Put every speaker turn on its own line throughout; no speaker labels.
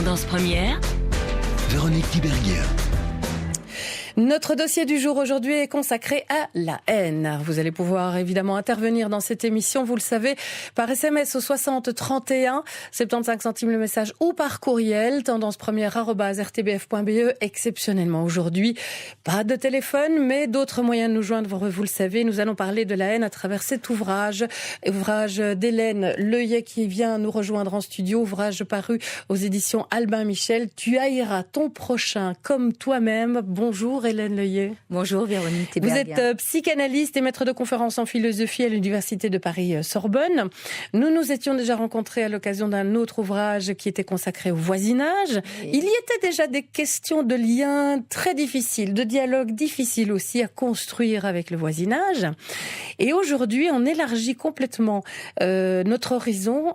Tendance première,
Véronique Tiberghien.
Notre dossier du jour aujourd'hui est consacré à la haine. Vous allez pouvoir évidemment intervenir dans cette émission, vous le savez, par SMS au 60 31, 75 centimes le message ou par courriel, tendancepremière@rtbf.be. Exceptionnellement aujourd'hui, pas de téléphone, mais d'autres moyens de nous joindre, vous le savez. Nous allons parler de la haine à travers cet ouvrage d'Hélène Leuillet qui vient nous rejoindre en studio, ouvrage paru aux éditions Albin Michel. Tu haïras ton prochain comme toi-même. Bonjour Hélène Leuillet.
Bonjour Véronique Tiberghien.
Vous êtes psychanalyste et maître de conférences en philosophie à l'Université de Paris-Sorbonne. Nous nous étions déjà rencontrés à l'occasion d'un autre ouvrage qui était consacré au voisinage. Oui. Il y était déjà des questions de liens très difficiles, de dialogues difficiles aussi à construire avec le voisinage. Et aujourd'hui, on élargit complètement notre horizon.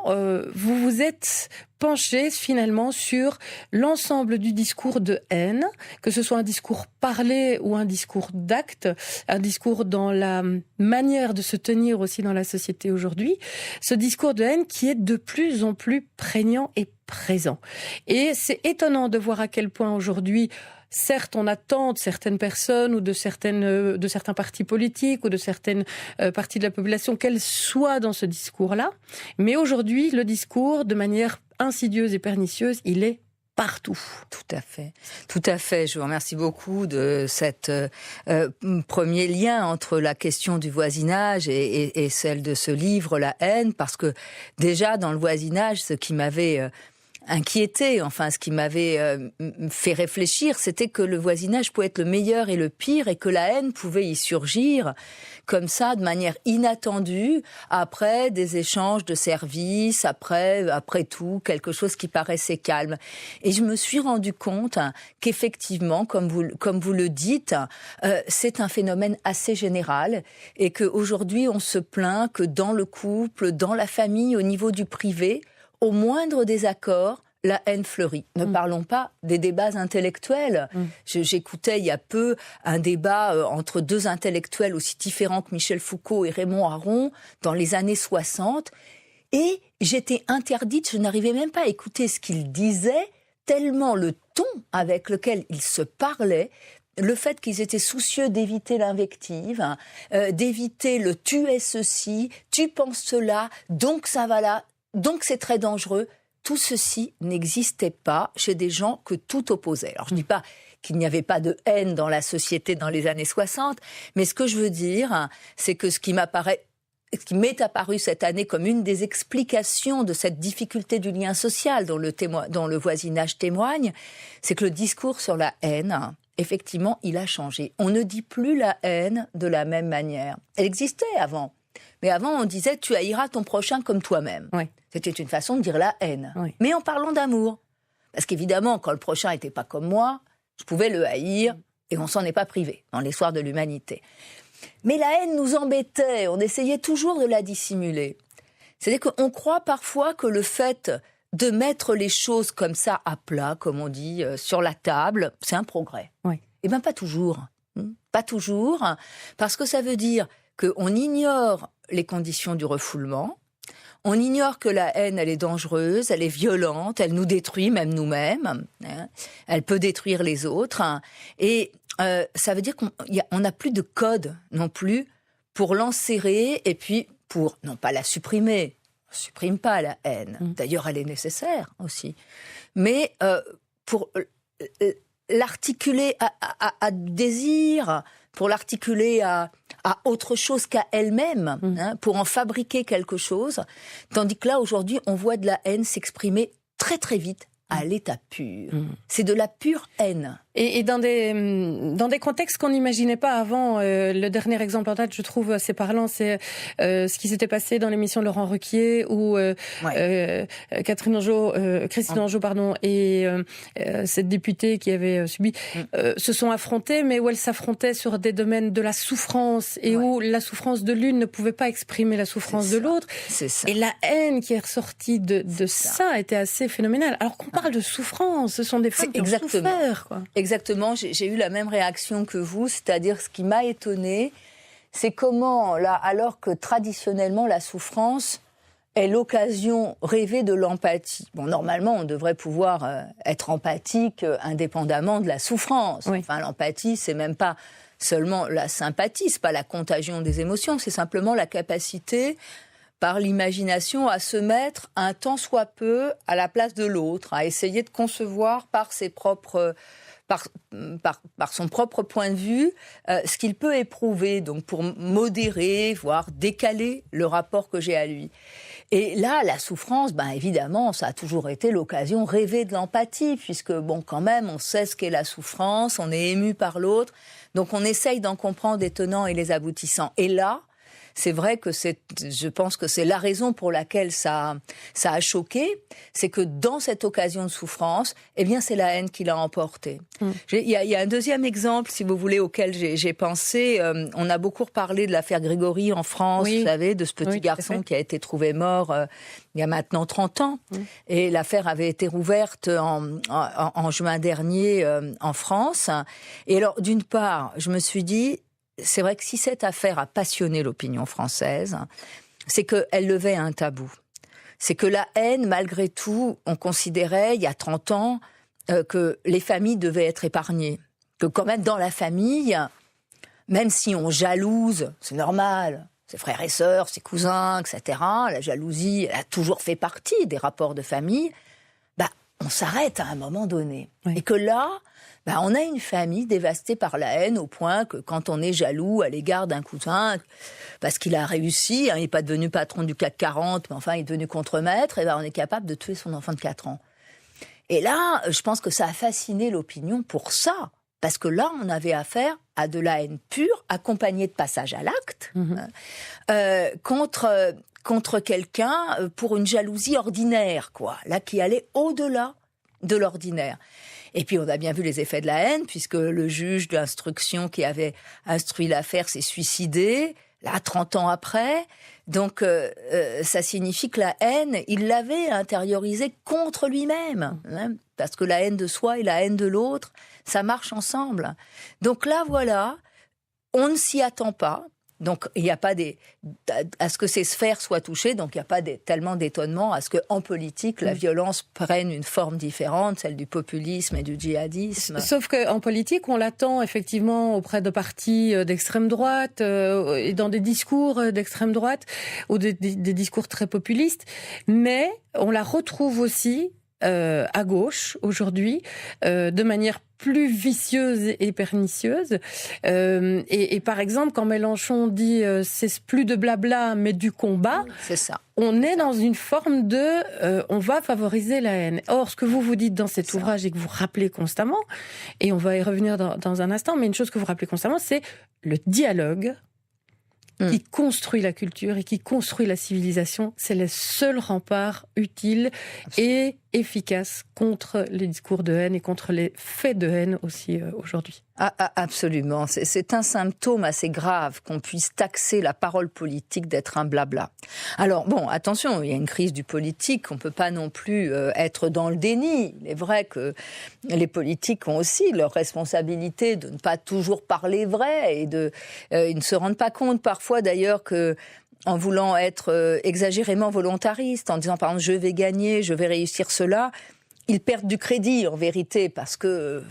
Vous vous êtes penché finalement sur l'ensemble du discours de haine, que ce soit un discours parlé ou un discours d'acte, un discours dans la manière de se tenir aussi dans la société aujourd'hui, ce discours de haine qui est de plus en plus prégnant et présent. Et c'est étonnant de voir à quel point aujourd'hui, certes, on attend de certaines personnes ou de certains partis politiques ou de certaines parties de la population qu'elles soient dans ce discours-là, mais aujourd'hui, le discours, de manière insidieuse et pernicieuse, il est partout.
Tout à fait. Tout à fait. Je vous remercie beaucoup de cet premier lien entre la question du voisinage et celle de ce livre, La haine, parce que déjà dans le voisinage, ce qui m'avait inquiété, enfin ce qui m'avait fait réfléchir, c'était que le voisinage pouvait être le meilleur et le pire et que la haine pouvait y surgir comme ça, de manière inattendue, après des échanges de services, après tout, quelque chose qui paraissait calme. Et je me suis rendu compte qu'effectivement, comme vous le dites, c'est un phénomène assez général et qu'aujourd'hui on se plaint que dans le couple, dans la famille, au niveau du privé, au moindre désaccord, la haine fleurit. Ne parlons pas des débats intellectuels. J'écoutais il y a peu un débat entre deux intellectuels aussi différents que Michel Foucault et Raymond Aron dans les années 60. Et j'étais interdite, je n'arrivais même pas à écouter ce qu'ils disaient, tellement le ton avec lequel ils se parlaient, le fait qu'ils étaient soucieux d'éviter l'invective, d'éviter le « tu es ceci »,« tu penses cela »,« donc ça va là », donc c'est très dangereux. Tout ceci n'existait pas chez des gens que tout opposait. Alors je ne dis pas qu'il n'y avait pas de haine dans la société dans les années 60, mais ce que je veux dire, c'est que ce qui m'est apparu cette année comme une des explications de cette difficulté du lien social dont le voisinage témoigne, c'est que le discours sur la haine, effectivement, il a changé. On ne dit plus la haine de la même manière. Elle existait avant. Mais avant, on disait « tu haïras ton prochain comme toi-même ». Oui. C'était une façon de dire la haine. Oui. Mais en parlant d'amour. Parce qu'évidemment, quand le prochain n'était pas comme moi, je pouvais le haïr et on s'en est pas privé dans l'histoire de l'humanité. Mais la haine nous embêtait, on essayait toujours de la dissimuler. C'est-à-dire qu'on croit parfois que le fait de mettre les choses comme ça à plat, comme on dit, sur la table, c'est un progrès. Oui. Eh bien, pas toujours. Pas toujours, parce que ça veut dire qu'on ignore les conditions du refoulement, on ignore que la haine, elle est dangereuse, elle est violente, elle nous détruit, même nous-mêmes, hein, elle peut détruire les autres, hein, et ça veut dire qu'on n'a plus de code non plus pour l'enserrer et puis pour, non pas la supprimer, on ne supprime pas la haine, d'ailleurs elle est nécessaire aussi, mais pour l'articuler à désir, pour l'articuler à autre chose qu'à elle-même, hein, pour en fabriquer quelque chose. Tandis que là, aujourd'hui, on voit de la haine s'exprimer très très vite à l'état pur. C'est de la pure haine.
Et dans des contextes qu'on n'imaginait pas avant, le dernier exemple en date, je trouve assez parlant, c'est ce qui s'était passé dans l'émission de Laurent Ruquier où Christine Anjou, et cette députée qui avait subi se sont affrontées, mais où elles s'affrontaient sur des domaines de la souffrance et où la souffrance de l'une ne pouvait pas exprimer la souffrance de l'autre. C'est ça. Et la haine qui est ressortie de ça était assez phénoménale. Alors qu'on parle de souffrance, ce sont des femmes qui ont souffert, quoi.
Exactement, j'ai eu la même réaction que vous, c'est-à-dire ce qui m'a étonnée, c'est comment, là, alors que traditionnellement la souffrance, est l'occasion rêvée de l'empathie. Bon, normalement, on devrait pouvoir être empathique indépendamment de la souffrance.
Oui.
Enfin, l'empathie, c'est même pas seulement la sympathie, c'est pas la contagion des émotions, c'est simplement la capacité, par l'imagination, à se mettre un tant soit peu à la place de l'autre, à essayer de concevoir par ses propres... Par son propre point de vue, ce qu'il peut éprouver, donc pour modérer, voire décaler le rapport que j'ai à lui. Et là, la souffrance, évidemment, ça a toujours été l'occasion rêvée de l'empathie, puisque, quand même, on sait ce qu'est la souffrance, on est ému par l'autre, donc on essaye d'en comprendre les tenants et les aboutissants. Et là, c'est vrai que je pense que c'est la raison pour laquelle ça a choqué, c'est que dans cette occasion de souffrance, c'est la haine qui l'a emporté. Il y a un deuxième exemple, si vous voulez, auquel j'ai pensé. On a beaucoup parlé de l'affaire Grégory en France,
oui.
Vous savez, de ce petit garçon qui a été trouvé mort il y a maintenant 30 ans. Et l'affaire avait été rouverte en juin dernier en France. Et alors, d'une part, je me suis dit, c'est vrai que si cette affaire a passionné l'opinion française, c'est qu'elle levait un tabou. C'est que la haine, malgré tout, on considérait, il y a 30 ans, que les familles devaient être épargnées. Que quand même, dans la famille, même si on jalouse, c'est normal, ses frères et sœurs, ses cousins, etc., la jalousie, elle a toujours fait partie des rapports de famille, on s'arrête à un moment donné. Oui. Et que là, on a une famille dévastée par la haine au point que quand on est jaloux à l'égard d'un cousin, parce qu'il a réussi, il n'est pas devenu patron du CAC 40, mais enfin il est devenu contremaître, et on est capable de tuer son enfant de 4 ans. Et là, je pense que ça a fasciné l'opinion pour ça. Parce que là, on avait affaire à de la haine pure, accompagnée de passage à l'acte, contre quelqu'un pour une jalousie ordinaire, quoi. Là, qui allait au-delà de l'ordinaire. Et puis, on a bien vu les effets de la haine, puisque le juge d'instruction qui avait instruit l'affaire s'est suicidé, là, 30 ans après. Donc, ça signifie que la haine, il l'avait intériorisée contre lui-même. Hein, parce que la haine de soi et la haine de l'autre, ça marche ensemble. Donc là, voilà, on ne s'y attend pas. Donc, il n'y a pas à ce que ces sphères soient touchées, donc il n'y a pas tellement d'étonnement à ce qu'en politique, la violence prenne une forme différente, celle du populisme et du djihadisme.
Sauf qu'en politique, on l'attend effectivement auprès de partis d'extrême droite et dans des discours d'extrême droite ou des discours très populistes, mais on la retrouve aussi à gauche aujourd'hui, de manière plus vicieuse et pernicieuse. Et par exemple, quand Mélenchon dit c'est plus de blabla mais du combat,
c'est ça.
On est dans une forme de on va favoriser la haine. Or, ce que vous dites dans cet ouvrage et que vous rappelez constamment, et on va y revenir dans un instant, mais une chose que vous rappelez constamment, c'est le dialogue qui construit la culture et qui construit la civilisation. C'est le seul rempart utile et efficace contre les discours de haine et contre les faits de haine aussi aujourd'hui.
Absolument. C'est un symptôme assez grave qu'on puisse taxer la parole politique d'être un blabla. Alors, bon, attention, il y a une crise du politique, on ne peut pas non plus être dans le déni. Il est vrai que les politiques ont aussi leur responsabilité de ne pas toujours parler vrai et ils ne se rendent pas compte parfois d'ailleurs que en voulant être exagérément volontariste, en disant par exemple je vais gagner, je vais réussir cela, ils perdent du crédit en vérité parce que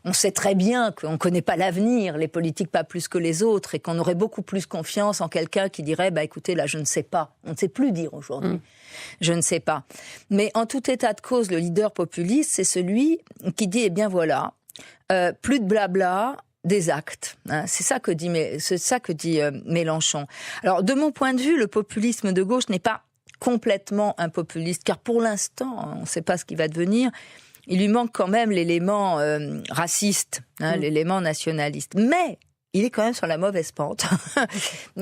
on sait très bien qu'on ne connaît pas l'avenir, les politiques pas plus que les autres, et qu'on aurait beaucoup plus confiance en quelqu'un qui dirait écoutez là je ne sais pas, on ne sait plus dire aujourd'hui, je ne sais pas. Mais en tout état de cause, le leader populiste c'est celui qui dit voilà, plus de blabla, des actes. Hein. C'est ça que dit Mélenchon. Alors, de mon point de vue, le populisme de gauche n'est pas complètement un populiste, car pour l'instant, on ne sait pas ce qui va devenir, il lui manque quand même l'élément raciste, l'élément nationaliste. Mais il est quand même sur la mauvaise pente.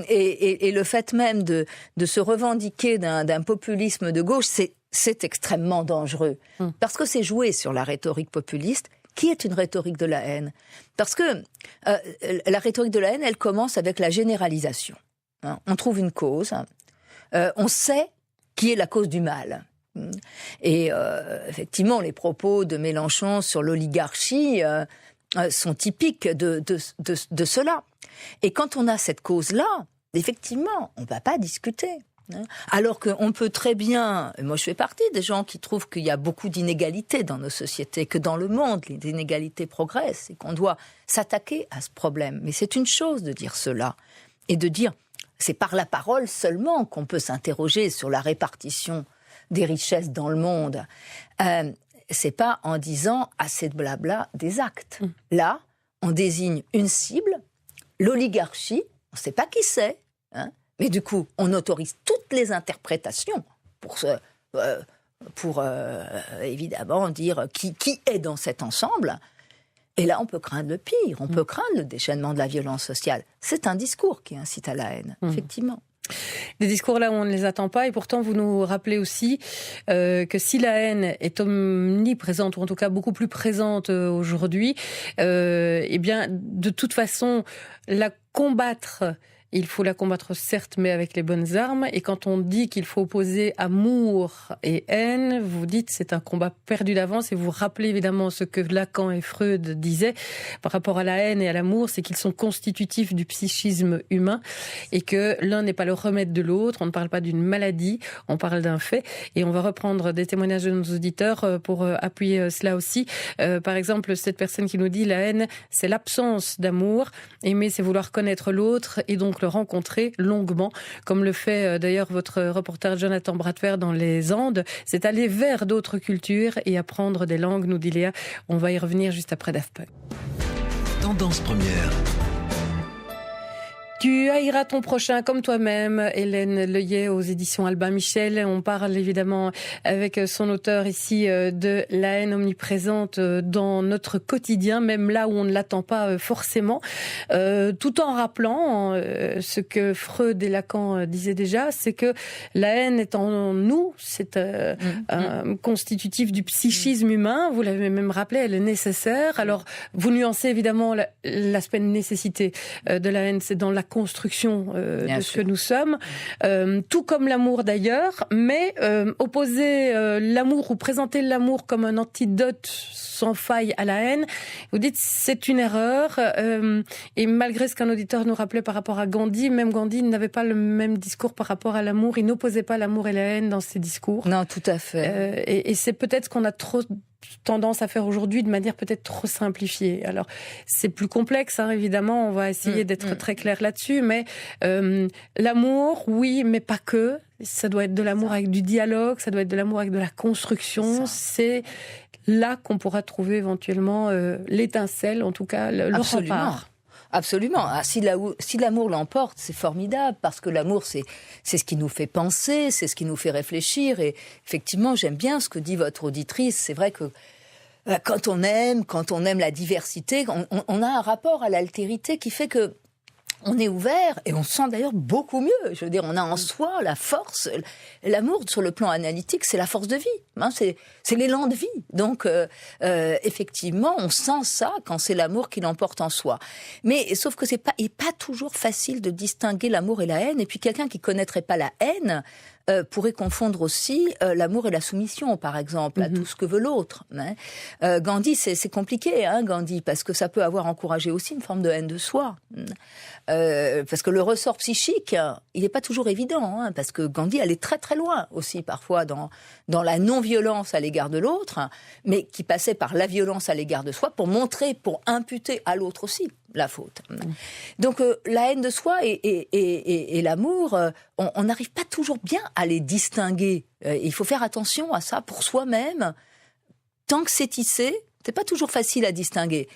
et le fait même de se revendiquer d'un populisme de gauche, c'est extrêmement dangereux. Parce que c'est jouer sur la rhétorique populiste, qui est une rhétorique de la haine. Parce que la rhétorique de la haine, elle commence avec la généralisation. Hein. On trouve une cause, on sait qui est la cause du mal. Et effectivement, les propos de Mélenchon sur l'oligarchie sont typiques de cela. Et quand on a cette cause-là, effectivement, on ne va pas discuter. Alors qu'on peut très bien, moi je fais partie des gens qui trouvent qu'il y a beaucoup d'inégalités dans nos sociétés, que dans le monde les inégalités progressent et qu'on doit s'attaquer à ce problème. Mais c'est une chose de dire cela et de dire c'est par la parole seulement qu'on peut s'interroger sur la répartition des richesses dans le monde. C'est pas en disant assez de blabla des actes. Là, on désigne une cible, l'oligarchie, on ne sait pas qui c'est, mais du coup, on autorise toutes les interprétations pour évidemment dire qui est dans cet ensemble. Et là, on peut craindre le pire, on peut craindre le déchaînement de la violence sociale. C'est un discours qui incite à la haine, effectivement.
Des discours là où on ne les attend pas, et pourtant vous nous rappelez aussi que si la haine est omniprésente, ou en tout cas beaucoup plus présente aujourd'hui, eh bien, de toute façon, la combattre... Il faut la combattre certes, mais avec les bonnes armes. Et quand on dit qu'il faut opposer amour et haine, vous dites c'est un combat perdu d'avance. Et vous rappelez évidemment ce que Lacan et Freud disaient par rapport à la haine et à l'amour, c'est qu'ils sont constitutifs du psychisme humain et que l'un n'est pas le remède de l'autre. On ne parle pas d'une maladie, on parle d'un fait. Et on va reprendre des témoignages de nos auditeurs pour appuyer cela aussi. Par exemple, cette personne qui nous dit la haine, c'est l'absence d'amour. Aimer, c'est vouloir connaître l'autre et donc le rencontrer longuement, comme le fait d'ailleurs votre reporter Jonathan Bradford dans les Andes. C'est aller vers d'autres cultures et apprendre des langues, nous dit Léa. On va y revenir juste après Daft Punk.
Tendance première.
Tu haïras ton prochain comme toi-même, Hélène Leuillet aux éditions Albin Michel. On parle évidemment avec son auteur ici de la haine omniprésente dans notre quotidien, même là où on ne l'attend pas forcément, tout en rappelant ce que Freud et Lacan disaient déjà, c'est que la haine est en nous, c'est un constitutif du psychisme humain, vous l'avez même rappelé, elle est nécessaire. Alors, vous nuancez évidemment l'aspect de nécessité de la haine, c'est dans la construction de ce que nous sommes, tout comme l'amour d'ailleurs, mais opposer l'amour ou présenter l'amour comme un antidote sans faille à la haine, vous dites c'est une erreur, et malgré ce qu'un auditeur nous rappelait par rapport à Gandhi, même Gandhi n'avait pas le même discours par rapport à l'amour, il n'opposait pas l'amour et la haine dans ses discours.
Non, tout à fait.
Et c'est peut-être ce qu'on a trop tendance à faire aujourd'hui de manière peut-être trop simplifiée. Alors, c'est plus complexe, évidemment, on va essayer d'être très clair là-dessus, mais l'amour, oui, mais pas que. Ça doit être de l'amour avec du dialogue, ça doit être de l'amour avec de la construction. C'est là qu'on pourra trouver éventuellement l'étincelle, en tout cas le rempart.
Absolument. Si l'amour l'emporte, c'est formidable, parce que l'amour, c'est ce qui nous fait penser, c'est ce qui nous fait réfléchir. Et effectivement, j'aime bien ce que dit votre auditrice. C'est vrai que quand on aime la diversité, on a un rapport à l'altérité qui fait que on est ouvert et on se sent d'ailleurs beaucoup mieux. Je veux dire, on a en soi la force. L'amour, sur le plan analytique, c'est la force de vie. C'est l'élan de vie. Donc, effectivement, on sent ça quand c'est l'amour qui l'emporte en soi. Mais sauf que il n'est pas toujours facile de distinguer l'amour et la haine. Et puis, quelqu'un qui connaîtrait pas la haine pourrait confondre aussi l'amour et la soumission, par exemple, à tout ce que veut l'autre. Gandhi, c'est compliqué, Gandhi, parce que ça peut avoir encouragé aussi une forme de haine de soi. Parce que le ressort psychique, il n'est pas toujours évident, parce que Gandhi allait très très loin aussi parfois dans la non-violence à l'égard de l'autre, mais qui passait par la violence à l'égard de soi pour imputer à l'autre aussi la faute. Donc la haine de soi et l'amour, on n'arrive pas toujours bien à les distinguer. Il faut faire attention à ça pour soi-même. Tant que c'est tissé, c'est pas toujours facile à distinguer.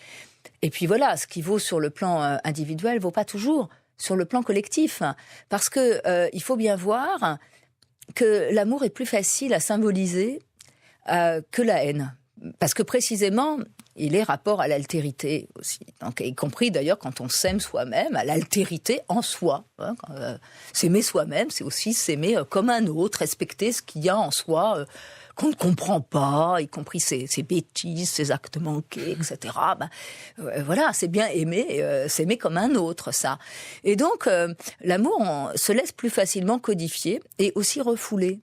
Et puis voilà, ce qui vaut sur le plan individuel vaut pas toujours sur le plan collectif, parce que il faut bien voir que l'amour est plus facile à symboliser que la haine, parce que précisément il est rapport à l'altérité aussi, donc, y compris d'ailleurs quand on s'aime soi-même, à l'altérité en soi. S'aimer soi-même, c'est aussi s'aimer comme un autre, respecter ce qu'il y a en soi, qu'on ne comprend pas, y compris ses bêtises, ses actes manqués, etc. Voilà, c'est bien aimer, s'aimer comme un autre, ça. Et donc, l'amour se laisse plus facilement codifier et aussi refouler.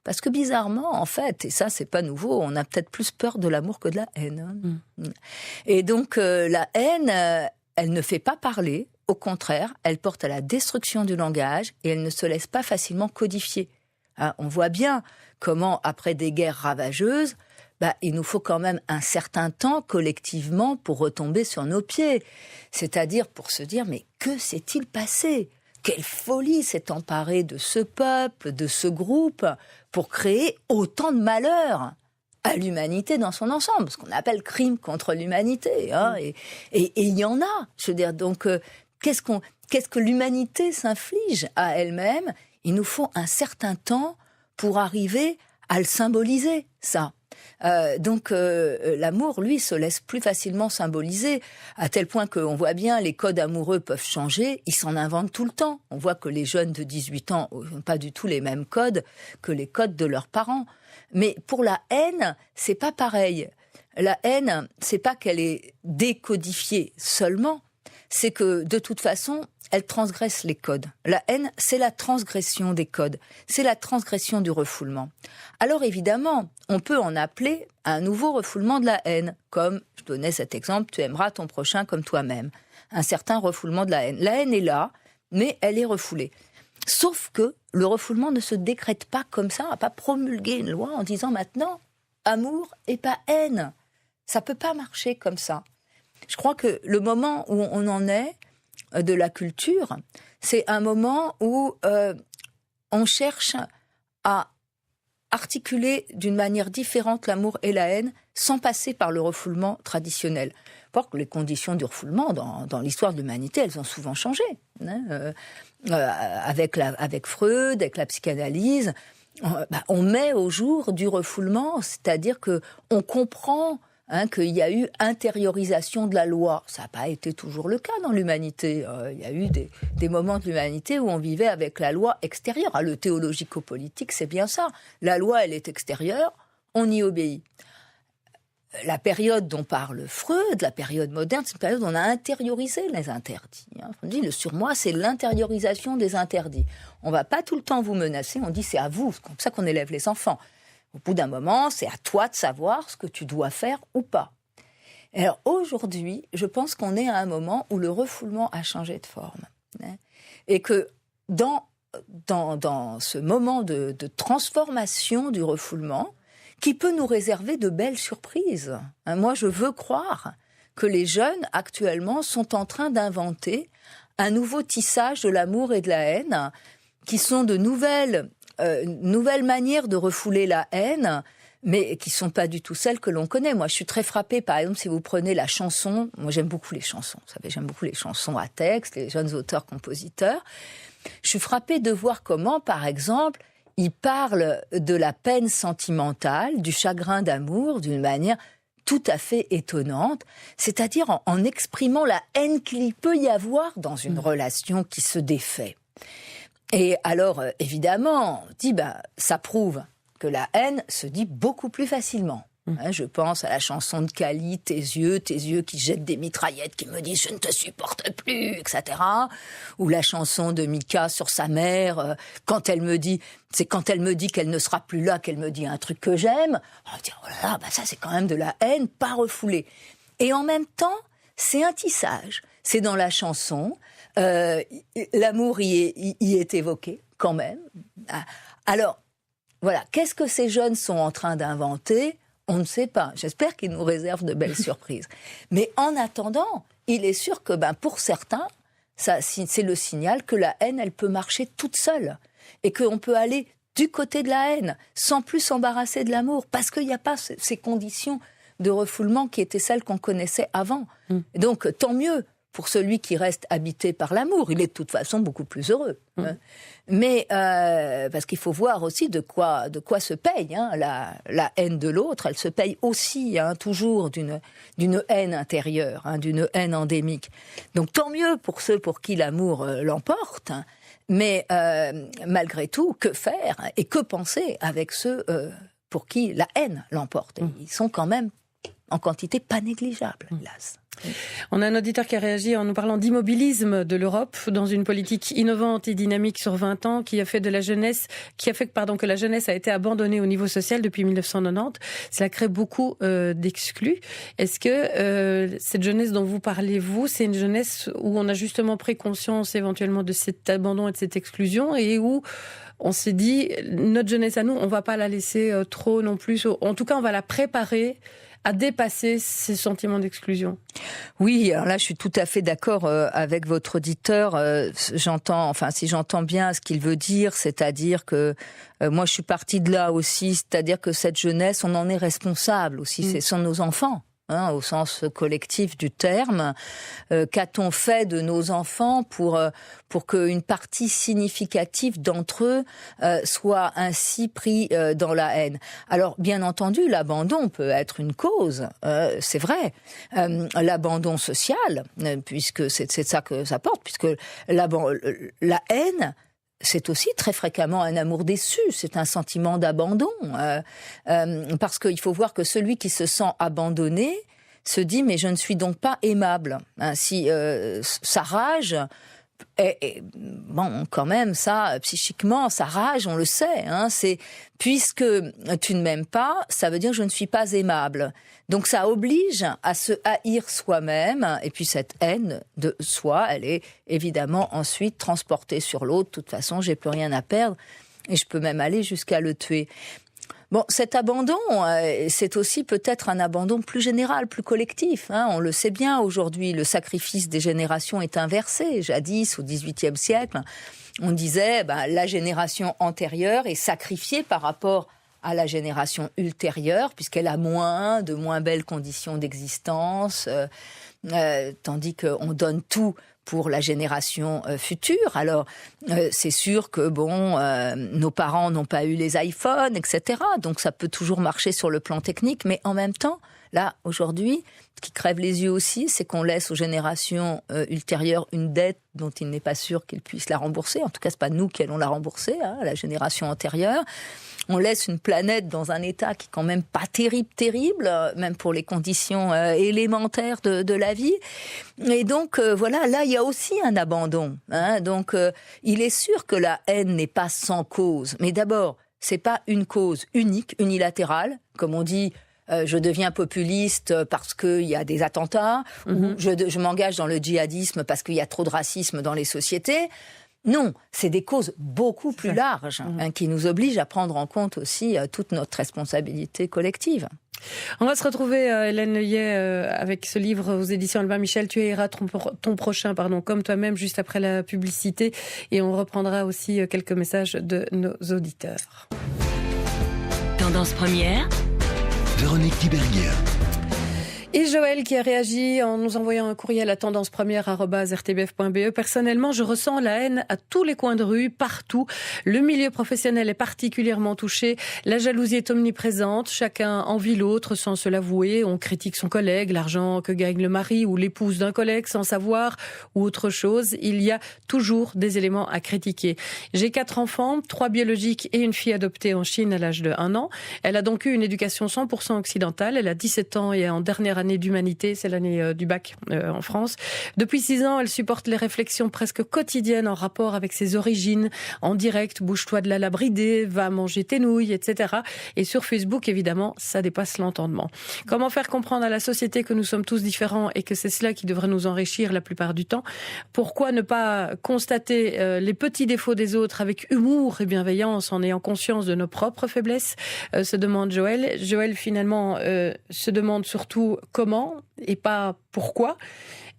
Parce que bizarrement, en fait, et ça c'est pas nouveau, on a peut-être plus peur de l'amour que de la haine. Et donc la haine, elle ne fait pas parler, au contraire, elle porte à la destruction du langage et elle ne se laisse pas facilement codifier. Hein, on voit bien comment, après des guerres ravageuses, il nous faut quand même un certain temps collectivement pour retomber sur nos pieds. C'est-à-dire pour se dire, mais que s'est-il passé ? Quelle folie s'est emparée de ce peuple, de ce groupe, pour créer autant de malheur à l'humanité dans son ensemble, ce qu'on appelle crime contre l'humanité. Hein, et il y en a. Je veux dire, donc, qu'est-ce que l'humanité s'inflige à elle-même ? Il nous faut un certain temps pour arriver à le symboliser, ça. Donc l'amour, lui, se laisse plus facilement symboliser, à tel point qu'on voit bien les codes amoureux peuvent changer, ils s'en inventent tout le temps. On voit que les jeunes de 18 ans n'ont pas du tout les mêmes codes que les codes de leurs parents. Mais pour la haine, c'est pas pareil. La haine, c'est pas qu'elle est décodifiée seulement, c'est que de toute façon, elle transgresse les codes. La haine, c'est la transgression des codes, c'est la transgression du refoulement. Alors évidemment, on peut en appeler un nouveau refoulement de la haine, comme je donnais cet exemple, tu aimeras ton prochain comme toi-même. Un certain refoulement de la haine. La haine est là, mais elle est refoulée. Sauf que le refoulement ne se décrète pas comme ça, on va pas promulguer une loi en disant maintenant, amour et pas haine. Ça peut pas marcher comme ça. Je crois que le moment où on en est de la culture, c'est un moment où on cherche à articuler d'une manière différente l'amour et la haine sans passer par le refoulement traditionnel. Parce que les conditions du refoulement dans l'histoire de l'humanité, elles ont souvent changé. Hein, avec Freud, avec la psychanalyse, on met au jour du refoulement, c'est-à-dire que on comprend qu'il y a eu intériorisation de la loi. Ça n'a pas été toujours le cas dans l'humanité. Il y a eu des moments de l'humanité où on vivait avec la loi extérieure. Le théologico-politique, c'est bien ça. La loi, elle est extérieure, on y obéit. La période dont parle Freud, la période moderne, c'est une période où on a intériorisé les interdits. On dit le surmoi, c'est l'intériorisation des interdits. On ne va pas tout le temps vous menacer, on dit c'est à vous, c'est comme ça qu'on élève les enfants. Au bout d'un moment, c'est à toi de savoir ce que tu dois faire ou pas. Et alors aujourd'hui, je pense qu'on est à un moment où le refoulement a changé de forme. Et que dans ce moment de transformation du refoulement, qui peut nous réserver de belles surprises. Moi, je veux croire que les jeunes, actuellement, sont en train d'inventer un nouveau tissage de l'amour et de la haine, qui sont de nouvelles manières de refouler la haine, mais qui ne sont pas du tout celles que l'on connaît. Moi, je suis très frappée, par exemple, si vous prenez la chanson. Moi, j'aime beaucoup les chansons. Vous savez, j'aime beaucoup les chansons à texte, les jeunes auteurs-compositeurs. Je suis frappée de voir comment, par exemple, il parle de la peine sentimentale, du chagrin d'amour, d'une manière tout à fait étonnante, c'est-à-dire en exprimant la haine qu'il peut y avoir dans une relation qui se défait. Et alors, évidemment, on dit, ça prouve que la haine se dit beaucoup plus facilement. Je pense à la chanson de Kali, tes yeux qui jettent des mitraillettes, qui me disent « je ne te supporte plus », etc. Ou la chanson de Mika sur sa mère, quand elle me dit qu'elle ne sera plus là, qu'elle me dit un truc que j'aime. On va dire « oh là là, ça c'est quand même de la haine, pas refoulée ». Et en même temps, c'est un tissage. C'est dans la chanson, l'amour y est évoqué, quand même. Alors, voilà, qu'est-ce que ces jeunes sont en train d'inventer ? On ne sait pas. J'espère qu'ils nous réservent de belles surprises. Mais en attendant, il est sûr que pour certains, c'est le signal que la haine, elle peut marcher toute seule. Et qu'on peut aller du côté de la haine, sans plus s'embarrasser de l'amour. Parce qu'il n'y a pas ces conditions de refoulement qui étaient celles qu'on connaissait avant. Donc, tant mieux pour celui qui reste habité par l'amour. Il est de toute façon beaucoup plus heureux. Mais parce qu'il faut voir aussi de quoi se paye la haine de l'autre. Elle se paye aussi toujours d'une haine intérieure, d'une haine endémique. Donc tant mieux pour ceux pour qui l'amour l'emporte. Mais malgré tout, que faire et que penser avec ceux pour qui la haine l'emporte ? Ils sont quand même en quantité pas négligeable, hélas.
On a un auditeur qui a réagi en nous parlant d'immobilisme de l'Europe dans une politique innovante et dynamique sur 20 ans qui a fait que la jeunesse a été abandonnée au niveau social depuis 1990. Cela crée beaucoup d'exclus. Est-ce que cette jeunesse dont vous parlez, c'est une jeunesse où on a justement pris conscience éventuellement de cet abandon et de cette exclusion et où on s'est dit, notre jeunesse à nous, on va pas la laisser trop non plus. En tout cas, on va la préparer à dépasser ces sentiments d'exclusion.
Oui, alors là, je suis tout à fait d'accord avec votre auditeur. Si j'entends bien ce qu'il veut dire, c'est-à-dire que moi, je suis partie de là aussi, c'est-à-dire que cette jeunesse, on en est responsable aussi. Ce sont nos enfants. Au sens collectif du terme. Qu'a-t-on fait de nos enfants pour qu'une partie significative d'entre eux soit ainsi pris dans la haine? Alors, bien entendu, l'abandon peut être une cause, c'est vrai. L'abandon social, puisque c'est ça que ça porte, puisque la haine, c'est aussi très fréquemment un amour déçu, c'est un sentiment d'abandon, parce qu'il faut voir que celui qui se sent abandonné se dit « mais je ne suis donc pas aimable ». Si sa rage, bon, quand même, ça, psychiquement, sa rage, on le sait, c'est « puisque tu ne m'aimes pas, ça veut dire que je ne suis pas aimable ». Donc ça oblige à se haïr soi-même, et puis cette haine de soi, elle est évidemment ensuite transportée sur l'autre. De toute façon, j'ai plus rien à perdre, et je peux même aller jusqu'à le tuer. Bon, cet abandon, c'est aussi peut-être un abandon plus général, plus collectif. On le sait bien aujourd'hui, le sacrifice des générations est inversé. Jadis, au XVIIIe siècle, on disait la génération antérieure est sacrifiée par rapport à la génération ultérieure, puisqu'elle a de moins belles conditions d'existence, tandis qu'on donne tout pour la génération future. Alors, c'est sûr que nos parents n'ont pas eu les iPhones, etc. Donc, ça peut toujours marcher sur le plan technique, mais en même temps, là, aujourd'hui, ce qui crève les yeux aussi, c'est qu'on laisse aux générations ultérieures une dette dont il n'est pas sûr qu'ils puissent la rembourser. En tout cas, c'est pas nous qui allons la rembourser, la génération antérieure. On laisse une planète dans un état qui est quand même pas terrible, même pour les conditions élémentaires de la vie. Et donc, voilà, là, il y a aussi un abandon. Donc, il est sûr que la haine n'est pas sans cause. Mais d'abord, c'est pas une cause unique, unilatérale, comme on dit. Je deviens populiste parce qu'il y a des attentats, ou je m'engage dans le djihadisme parce qu'il y a trop de racisme dans les sociétés. Non, c'est des causes beaucoup plus larges qui nous obligent à prendre en compte aussi toute notre responsabilité collective.
On va se retrouver, Hélène Neuillet, avec ce livre aux éditions Albin Michel, Tu haïras ton prochain, comme toi-même, juste après la publicité. Et on reprendra aussi quelques messages de nos auditeurs.
Tendance première, Véronique Tiberghien.
Et Joël qui a réagi en nous envoyant un courriel à tendancepremière@rtbf.be. Personnellement, je ressens la haine à tous les coins de rue, partout. Le milieu professionnel est particulièrement touché. La jalousie est omniprésente. Chacun envie l'autre sans se l'avouer. On critique son collègue, l'argent que gagne le mari ou l'épouse d'un collègue sans savoir ou autre chose. Il y a toujours des éléments à critiquer. J'ai 4 enfants, 3 biologiques et une fille adoptée en Chine à l'âge de 1 an. Elle a donc eu une éducation 100% occidentale. Elle a 17 ans et est en dernière année d'humanité, c'est l'année du bac en France. Depuis 6 ans, elle supporte les réflexions presque quotidiennes en rapport avec ses origines, en direct, bouge-toi de la labridée, va manger tes nouilles, etc. Et sur Facebook, évidemment, ça dépasse l'entendement. Comment faire comprendre à la société que nous sommes tous différents et que c'est cela qui devrait nous enrichir la plupart du temps? Pourquoi ne pas constater les petits défauts des autres avec humour et bienveillance en ayant conscience de nos propres faiblesses, se demande Joël. Joël, finalement, se demande surtout comment et pas pourquoi.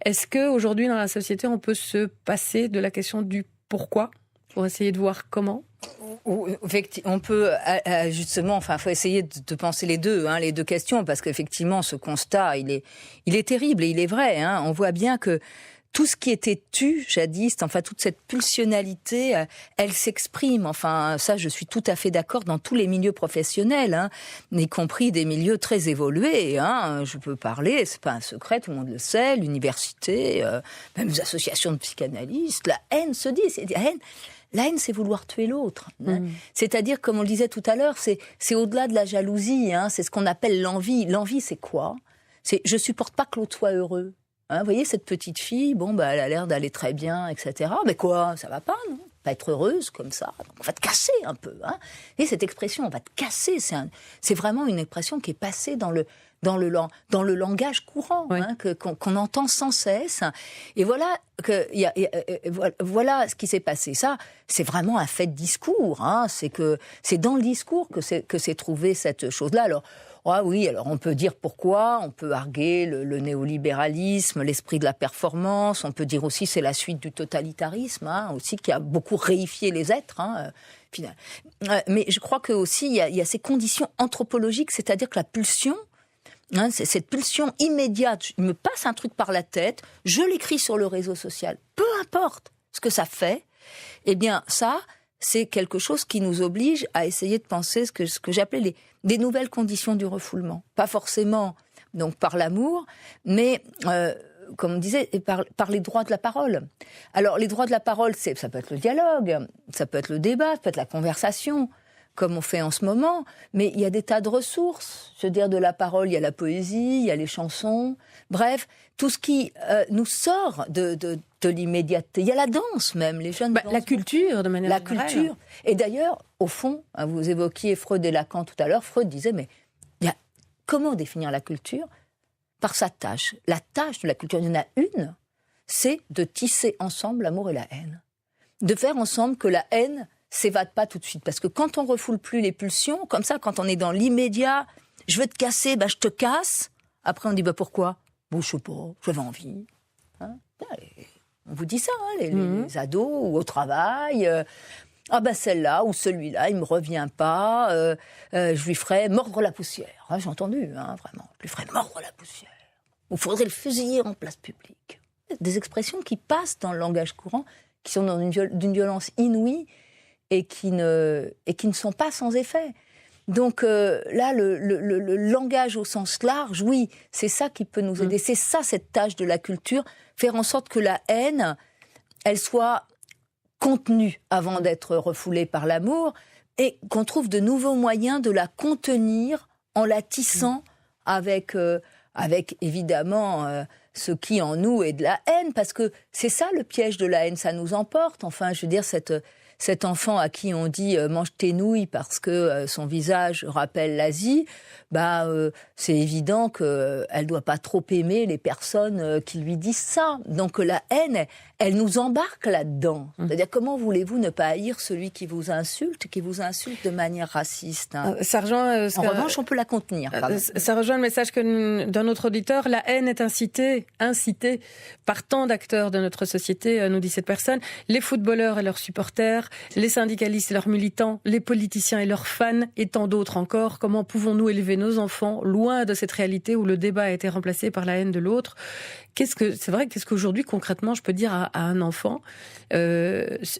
Est-ce qu'aujourd'hui, dans la société, on peut se passer de la question du pourquoi pour essayer de voir comment?
On peut justement, faut essayer de penser les deux questions, parce qu'effectivement, ce constat, il est terrible et il est vrai. On voit bien que tout ce qui était tu jadis, toute cette pulsionalité, elle s'exprime. Ça, je suis tout à fait d'accord dans tous les milieux professionnels, y compris des milieux très évolués. Je peux parler, c'est pas un secret, tout le monde le sait, l'université, même les associations de psychanalystes. La haine se dit, la haine, c'est vouloir tuer l'autre. C'est-à-dire, comme on le disait tout à l'heure, c'est au-delà de la jalousie. C'est ce qu'on appelle l'envie. L'envie, c'est quoi? C'est je supporte pas que l'autre soit heureux. Vous voyez, cette petite fille, elle a l'air d'aller très bien, etc. Mais quoi, ça va pas, non ? Pas être heureuse comme ça. Donc on va te casser un peu. Et cette expression, on va te casser, c'est vraiment une expression qui est passée dans le langage courant,
oui.
qu'on entend sans cesse. Et voilà voilà ce qui s'est passé. Ça, c'est vraiment un fait de discours. C'est dans le discours que s'est trouvée cette chose-là. Alors on peut dire pourquoi, on peut arguer le néolibéralisme, l'esprit de la performance, on peut dire aussi c'est la suite du totalitarisme, aussi qui a beaucoup réifié les êtres, finalement. Mais je crois que aussi il y a ces conditions anthropologiques, c'est-à-dire que la pulsion, c'est cette pulsion immédiate, il me passe un truc par la tête, je l'écris sur le réseau social, peu importe ce que ça fait, eh bien ça, c'est quelque chose qui nous oblige à essayer de penser ce que j'appelais des nouvelles conditions du refoulement. Pas forcément donc par l'amour, mais comme on disait, par les droits de la parole. Alors les droits de la parole, ça peut être le dialogue, ça peut être le débat, ça peut être la conversation, comme on fait en ce moment, mais il y a des tas de ressources. Je veux dire, de la parole, il y a la poésie, il y a les chansons, bref, tout ce qui nous sort de l'immédiateté. Il y a la danse même, les jeunes dansent.
La culture, de manière générale.
La culture. Et d'ailleurs, au fond, vous évoquiez Freud et Lacan tout à l'heure, Freud disait, mais comment définir la culture ? Par sa tâche. La tâche de la culture, il y en a une, c'est de tisser ensemble l'amour et la haine. De faire ensemble que la haine s'évade pas tout de suite. Parce que quand on refoule plus les pulsions, comme ça, quand on est dans l'immédiat, je veux te casser, je te casse. Après, on dit, pourquoi ? Je sais pas, j'avais envie. On vous dit ça, les ados, ou au travail. Celle-là ou celui-là, il me revient pas. Je lui ferai mordre la poussière. J'ai entendu, vraiment. Je lui ferai mordre la poussière. Ou faudrait le fusiller en place publique. Des expressions qui passent dans le langage courant, qui sont d'une violence inouïe, et qui ne sont pas sans effet. Donc là, le langage au sens large, oui, c'est ça qui peut nous aider. C'est ça, cette tâche de la culture, faire en sorte que la haine, elle soit contenue avant d'être refoulée par l'amour, et qu'on trouve de nouveaux moyens de la contenir en la tissant avec évidemment ce qui en nous est de la haine, parce que c'est ça le piège de la haine, ça nous emporte. Enfin, je veux dire, cet enfant à qui on dit mange tes nouilles parce que son visage rappelle l'Asie, c'est évident qu'elle doit pas trop aimer les personnes qui lui disent ça. Donc la haine, elle nous embarque là-dedans. C'est-à-dire, comment voulez-vous ne pas haïr celui qui vous insulte de manière raciste,
Ça rejoint
En revanche, on peut la contenir.
Ça rejoint le message d'un autre auditeur. La haine est incitée par tant d'acteurs de notre société, nous dit cette personne. Les footballeurs et leurs supporters, les syndicalistes et leurs militants, les politiciens et leurs fans, et tant d'autres encore. Comment pouvons-nous élever nos enfants loin de cette réalité où le débat a été remplacé par la haine de l'autre ? Qu'est-ce qu'aujourd'hui, concrètement, je peux dire à un enfant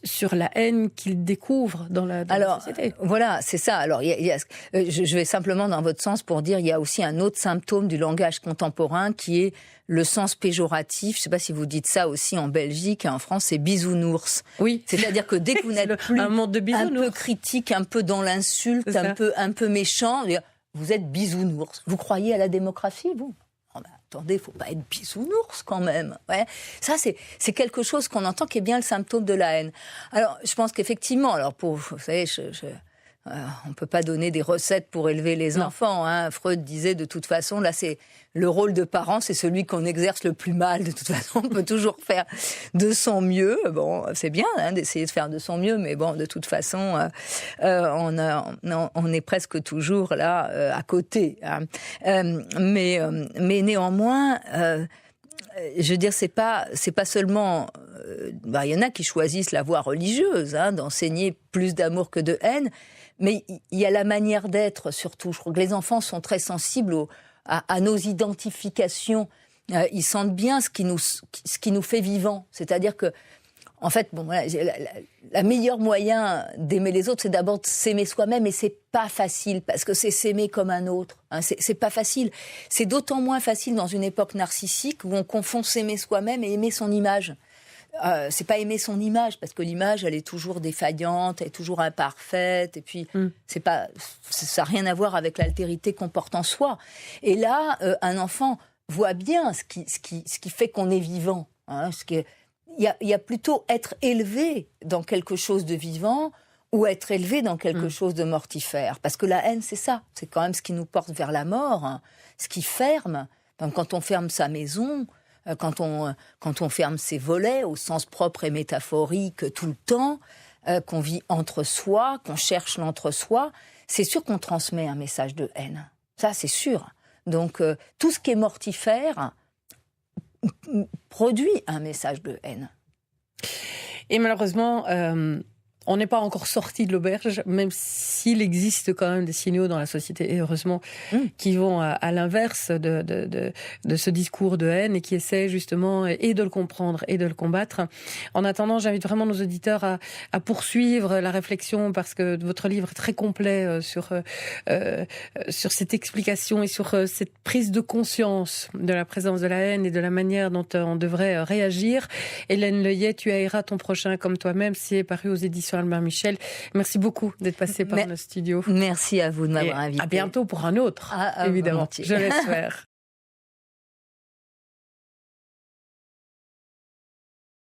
sur la haine qu'il découvre dans la société ?
Voilà, c'est ça. Alors, je vais simplement dans votre sens pour dire, il y a aussi un autre symptôme du langage contemporain qui est le sens péjoratif. Je ne sais pas si vous dites ça aussi en Belgique et en France, c'est bisounours.
Oui.
C'est-à-dire que dès que vous n'êtes plus
un monde de
un peu critique, un peu dans l'insulte, un peu méchant, vous êtes bisounours. Vous croyez à la démocratie, vous ? Attendez, faut pas être bisounours quand même. Ouais. Ça, c'est quelque chose qu'on entend qui est bien le symptôme de la haine. Alors, je pense qu'effectivement, vous savez, on peut pas donner des recettes pour élever les enfants. Freud disait de toute façon, là, c'est le rôle de parent, c'est celui qu'on exerce le plus mal. De toute façon, on peut toujours faire de son mieux. Bon, c'est bien d'essayer de faire de son mieux, mais bon, de toute façon, on est presque toujours là à côté. Mais néanmoins, je veux dire, c'est pas seulement. Il y en a qui choisissent la voie religieuse, d'enseigner plus d'amour que de haine. Mais il y a la manière d'être, surtout. Je crois que les enfants sont très sensibles à nos identifications. Ils sentent bien ce qui nous fait vivants. C'est-à-dire que, en fait, la meilleure moyen d'aimer les autres, c'est d'abord de s'aimer soi-même. Et c'est pas facile, parce que c'est s'aimer comme un autre. C'est pas facile. C'est d'autant moins facile dans une époque narcissique où on confond s'aimer soi-même et aimer son image. C'est pas aimer son image, parce que l'image, elle est toujours défaillante, elle est toujours imparfaite, et puis ça n'a rien à voir avec l'altérité qu'on porte en soi. Et là, un enfant voit bien ce qui fait qu'on est vivant. Hein, il y a plutôt être élevé dans quelque chose de vivant ou être élevé dans quelque chose de mortifère. Parce que la haine, c'est ça. C'est quand même ce qui nous porte vers la mort, hein, ce qui ferme. Donc, quand on ferme sa maison, quand on ferme ses volets, au sens propre et métaphorique, tout le temps, qu'on vit entre soi, qu'on cherche l'entre-soi, c'est sûr qu'on transmet un message de haine. Ça, c'est sûr. Donc, tout ce qui est mortifère produit un message de haine.
Et malheureusement, on n'est pas encore sorti de l'auberge, même s'il existe quand même des signaux dans la société, et heureusement, qui vont à l'inverse de ce discours de haine et qui essaient justement et de le comprendre et de le combattre. En attendant, j'invite vraiment nos auditeurs à poursuivre la réflexion parce que votre livre est très complet sur cette explication et sur cette prise de conscience de la présence de la haine et de la manière dont on devrait réagir. Hélène Leuillet, Tu haïras ton prochain comme toi-même, c'est paru aux éditions Albin Michel. Merci beaucoup d'être passé par nos studios.
Merci à vous de m'avoir invité.
À bientôt pour un autre, évidemment. Je l'espère.